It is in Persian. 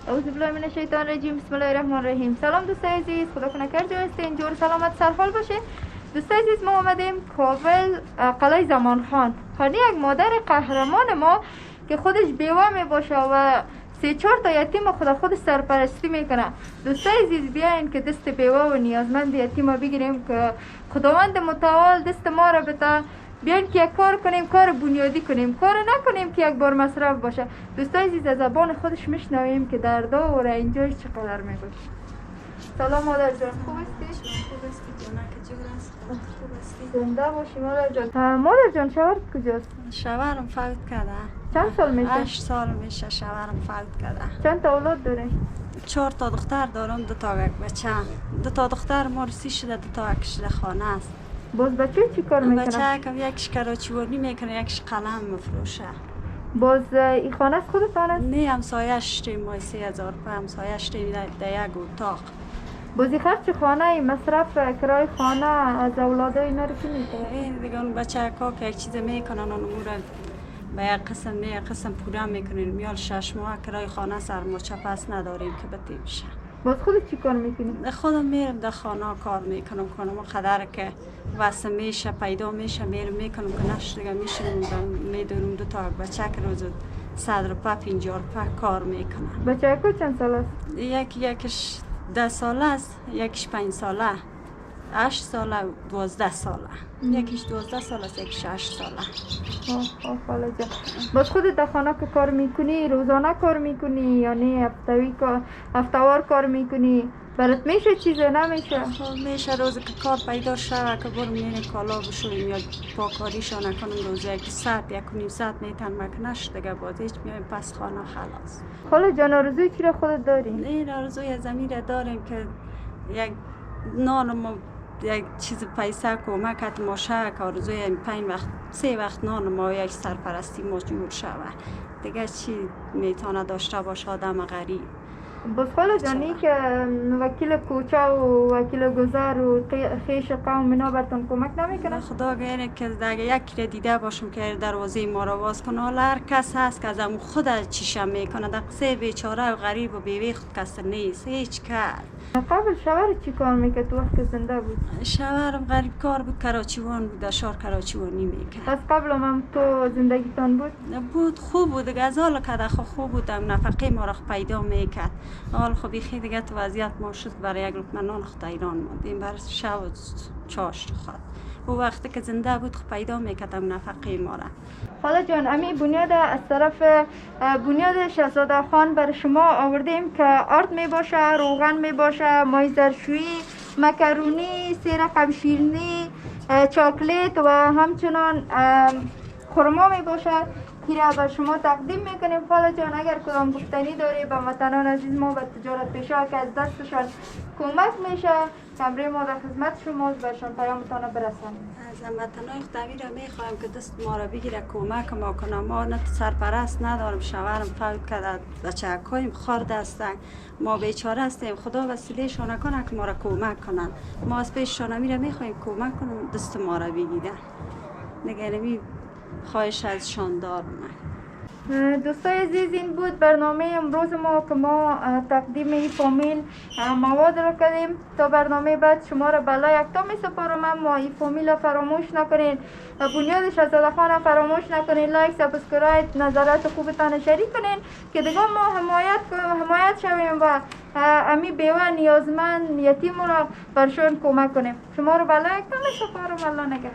اعوذ بالله من الشیطان الرجیم. بسم الله الرحمن الرحیم. سلام دوستای عزیز، خدا کنه هر جا هستین جور سلامت سرحال باشه. دوستای عزیز، ما آمدیم کابل قلعه زمان خان. خانه یک مادر قهرمان ما که خودش بیوه می باشه و 3-4 تا یتیم خود سرپرستی میکنه. دوستای عزیز، بیاین که دست بیوه و نیازمند یتیم بگیریم که خداوند متعال دست ما را بده. بیاین که یک کار کنیم، کار بنیادی کنیم، کار نکنیم که یک بار مصرف باشه. دوستای عزیز، از زبان خودش میشنویم که دردا و رنجاش چقدر میگوشه. سلام مادر جان، خوب هستی؟ خوب هستی جانک جور است. خوب هستی؟ زنده باشی مادر جان. مادر جان شوهرت کجاست؟ شوهرم فوت کرده. چند سال میشه؟ 8 سال میشه شوهرم فوت کرده. چند تا اولاد داری؟ 4 تا دختر دارم، 2 تا یک بچه. 2 تا دختر مرسی شده، 2 تا یک شده خانه است. باز بچه چی کار میکنه؟ بچه که یکیش کراچیوانی میکنه، یکیش قلم مفروشه. باز این خانه از خودتان است؟ نه، همسایه‌اش تیم مای 3000 روپیه همسایه‌اش تیم در یک اتاق. بازی خرچ خانه، مصرف کرای خانه از اولادای اینا رو کی میکنه؟ این دیگه اون بچه که یک چیز میکنن اون امور به یک قسم پوره میکنین. میال 6 ماه کرای خانه سر ما چپس نداریم که بتیم شه. باز خودت چی کار میکنی؟ خودم میرم در خانه کار میکنم قدر که واسه میشه پیدا میشه میرم میکنم که نش دیگه میشه میدونم 2 تا بچه که روز 100 روپیه 50 روپیه کار میکنم. بچه که چند سال است؟ یکیش 10 ساله است، یکیش 5 ساله، 8 ساله، 12 ساله. یکیش 12 ساله است، یکیش 8 ساله. خاله جان، باز خودت در خانه که کار میکنی، روزانه کار میکنی یا نه هفته‌وار کار میکنی؟ برات میشه چیزی نمیشه؟ خب میشه روز که کار پیدا شود که برم یعنی کالا بشویم یا پاکاریشو نکنم روز یک ساعت 1.5 ساعت میتن مکنش دیگه باز هیچ میایم پس خانه خلاص. خاله جان، آرزوی چی را خودت داری؟ این آرزوی زمین داریم که یک نان ما یک چیز پیسه کمکت ما شه که آرزوی 5 وقت 3 وقت نان ما یک سرپرستی ما جور شود دیگه. چی میتونه داشته باشه آدم غریب؟ باز خاله جانی که وکیل کوچه و وکیل گذر و خیش قوم اینا براتون کمک نمیکنه؟ خدا گیره که اگه یکی را دیده باشم که دروازه ما را باز کنه، حالا هر کس هست که از امو خود چیشم میکنه. در قصه بیچاره و غریب و بیوی خود کس نیست هیچ کس. قبل شوهر چی کار میکرد تو وقت که زنده بود؟ شوهرم غریب کار بود، کراچیوان بود، در شهر کراچیوانی میکرد. از قبل هم تو زندگیتان بود؟ بود خوب بود دیگه، از حالا که خوب بود، نفقه ما را پیدا میکرد. حال خب بیخی دیگه تو وضعیت ما شد برای یک لقمه نان خود ایران ماندیم برای شب و چاشت خود. او وقتی که زنده بود خب پیدا میکردم نفقه ما را. خاله جان، امی بنیاد از طرف بنیاد شهزاده خان بر شما آوردیم که آرد می باشه، روغن می باشه، مای زرشویی، مکرونی، سیر قمشیرنی، چاکلیت و همچنان خرما می باشه که را به شما تقدیم میکنیم. خاله جان، اگر کدام گفتنی داری به وطنان عزیز ما، به تجارت پیشه که از دستشان کمک میشه، کمره ما در خدمت شماست، برشان پیامتان برسانیم. از وطنای خودمی را میخوایم که دست ما را بگیره کمک ما کنه. ما نه سرپرست ندارم، شوهرم فوت کرده، بچه‌هایم خرد هستن، ما بیچاره هستیم. خدا وسیله شان کنه که ما را کمک کنن. ما از پیش شان میره میخوایم کمک کنن دست ما را بگیرن. نگرمی خواهش از شان دارم. دوستای عزیز، این بود برنامه امروز ما که ما تقدیم این فامیل مواد را کردیم. تا برنامه بعد شما را بلا یکتا می سپارم. اما این فامیل را فراموش نکنین، بنیاد شهزاده خان را فراموش نکنین، لایک سابسکرایب، نظرات خوبتان شریک کنین که دیگه ما حمایت شویم و امی بیوه نیازمند یتیم را برشون کمک کنیم. شما را بلا یکتا می سپارم. الله نگهدار.